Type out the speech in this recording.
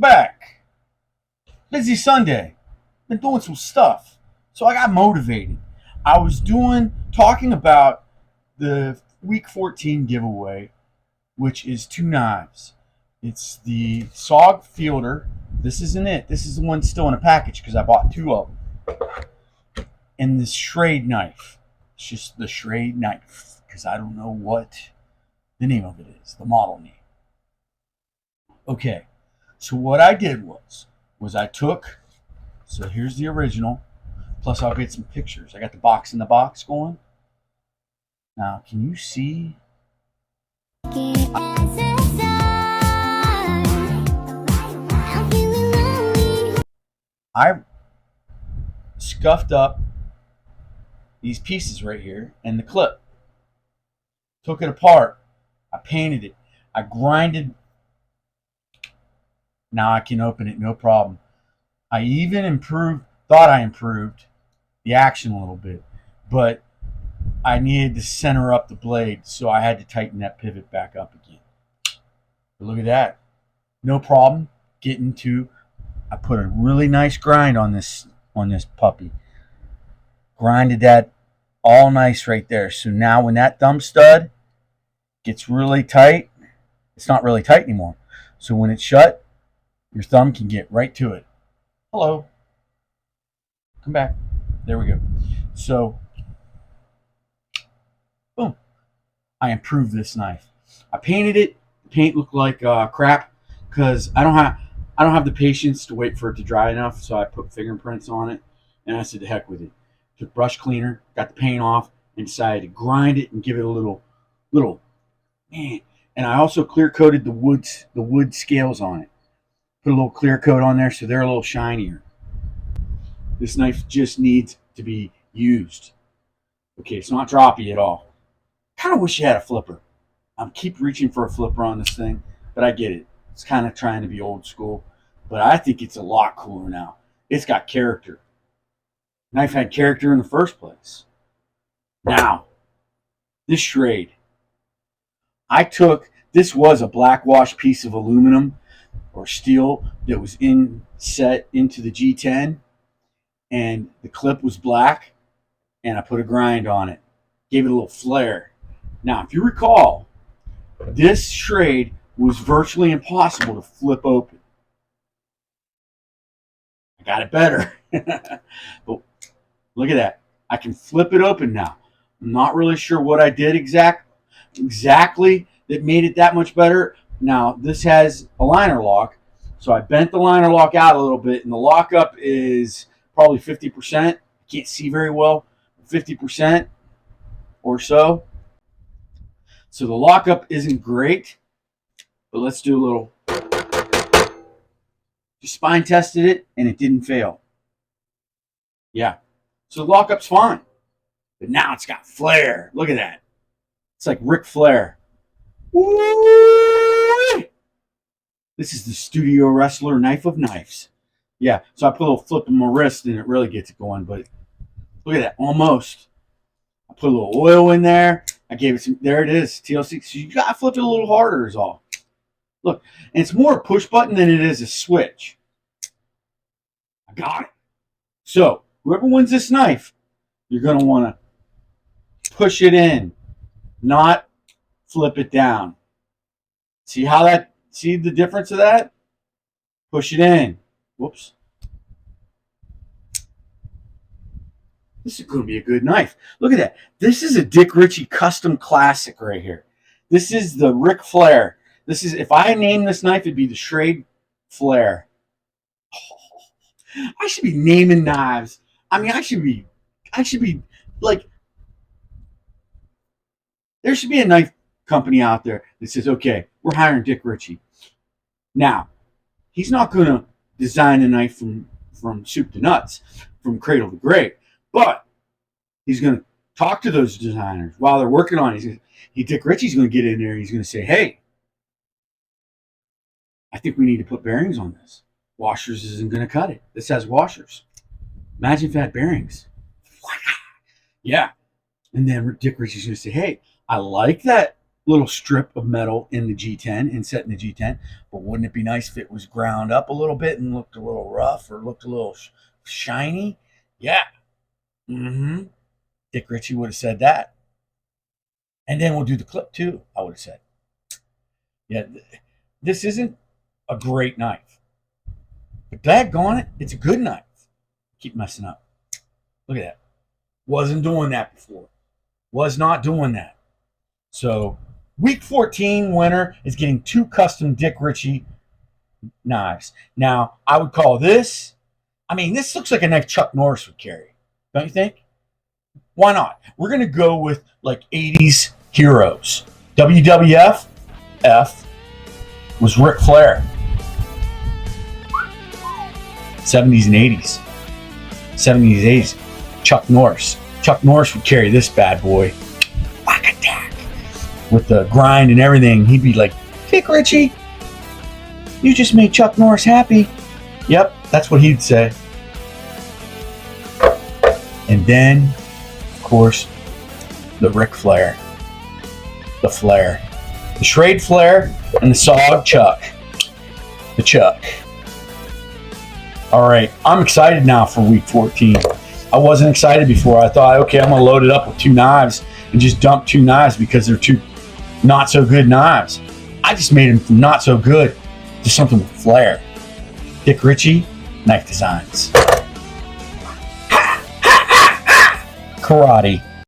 Welcome back. Busy Sunday. Been doing some stuff. So I got motivated. I was talking about the week 14 giveaway, which is two knives. It's the SOG Fielder. This isn't it. This is the one still in a package because I bought two of them. And this Schrade knife. It's just the Schrade knife because I don't know what the name of it is, the model name. Okay, so what I did was I took, so here's the original, plus I'll get some pictures. I got the box in the box going. Now, can you see? I scuffed up these pieces right here and the clip. Took it apart. I painted it. I grinded. Now I can open it, no problem. I even thought I improved the action a little bit, but I needed to center up the blade, so I had to tighten that pivot back up again. But look at that. No problem getting to, I put a really nice grind on this puppy. Grinded that all nice right there. So now when that thumb stud gets really tight, it's not really tight anymore. So when it's shut, your thumb can get right to it. Hello. Come back. There we go. So, boom. I improved this knife. I painted it. The paint looked like crap because I don't have the patience to wait for it to dry enough. So I put fingerprints on it, and I said, "The heck with it." Took brush cleaner, got the paint off, and decided to grind it and give it a little man. And I also clear coated the wood scales on it. Put a little clear coat on there so they're a little shinier. This knife just needs to be used. Okay, it's not droppy at all. Kind of wish you had a flipper. I keep reaching for a flipper on this thing, but I get it. It's kind of trying to be old school, but I think it's a lot cooler now. It's got character. Knife had character in the first place. Now, this Schrade. This was a black wash piece of aluminum or steel that was set into the G10, and the clip was black, and I put a grind on it. Gave it a little flair. Now, if you recall, this Schrade was virtually impossible to flip open. I got it better. But look at that. I can flip it open now. I'm not really sure what I did exactly that made it that much better. Now, this has a liner lock, so I bent the liner lock out a little bit, and the lockup is probably 50%. I can't see very well, 50% or so. So the lockup isn't great, but let's do a little. Just spine tested it, and it didn't fail. Yeah, so the lockup's fine, but now it's got flair. Look at that. It's like Ric Flair. Woo! This is the Studio Wrestler Knife of Knives. Yeah, so I put a little flip in my wrist and it really gets it going, but look at that, almost. I put a little oil in there. I gave it some, there it is, TLC. So you gotta flip it a little harder is all. Look, and it's more a push button than it is a switch. I got it. So, whoever wins this knife, you're gonna wanna push it in, not flip it down. See the difference of that? Push it in. Whoops. This is going to be a good knife. Look at that. This is a Dick Ritchie custom classic right here. This is the Ric Flair. This is, if I name this knife, it'd be the Schrade Flair. Oh, I should be naming knives. I mean, I should be like, there should be a knife company out there that says, okay, we're hiring Dick Ritchie. Now, he's not going to design a knife from soup to nuts, from cradle to grave, but he's going to talk to those designers while they're working on it. Dick Ritchie's going to get in there and he's going to say, hey, I think we need to put bearings on this. Washers isn't going to cut it. This has washers. Imagine if it had bearings. Yeah. And then Dick Ritchie's going to say, hey, I like that little strip of metal in the G10 and set in the G10. But wouldn't it be nice if it was ground up a little bit and looked a little rough or looked a little shiny? Yeah. Mm-hmm. Dick Ritchie would have said that. And then we'll do the clip too, I would have said. Yeah, this isn't a great knife. But daggone it, it's a good knife. Keep messing up. Look at that. Wasn't doing that before. Was not doing that. So week 14 winner is getting 2 custom Dick Ritchie knives. Now, I would call this, this looks like a knife Chuck Norris would carry. Don't you think? Why not? We're going to go with like 80s heroes. WWF F was Ric Flair. 70s and 80s. 70s and 80s. Chuck Norris. Chuck Norris would carry this bad boy. Whack attack. With the grind and everything. He'd be like, Dick Ritchie, you just made Chuck Norris happy. Yep, that's what he'd say. And then, of course, the Ric Flair. The Flair. The Schrade Flair and the Sog Chuck. The Chuck. All right, I'm excited now for week 14. I wasn't excited before. I thought, okay, I'm going to load it up with 2 knives and just dump 2 knives because they're 2 not so good knives. I just made them from not so good to something with flair. Dick Ritchie, Knife Designs. Karate.